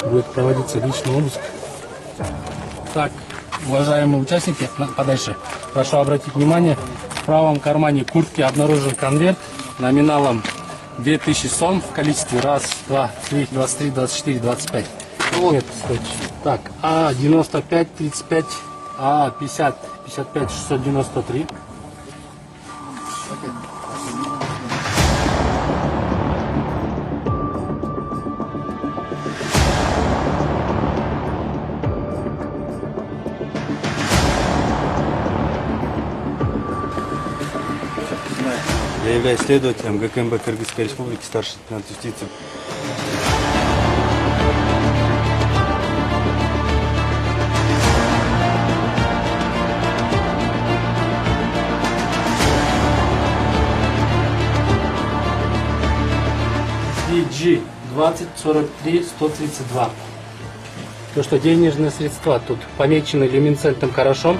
Будет проводиться личный обыск. Так, уважаемые участники, подальше. Прошу обратить внимание, в правом кармане куртки обнаружен конверт номиналом 2000 сом в количестве 1, 2, 3, 23, 24, 25. Нет, так, А95, 35, А50, 55, 693. Я являюсь следователем ГКМБ Кыргызской Республики, старший лейтенант юстиции. DG 20 43 132. То, что денежные средства тут помечены люминесцентным хорошом.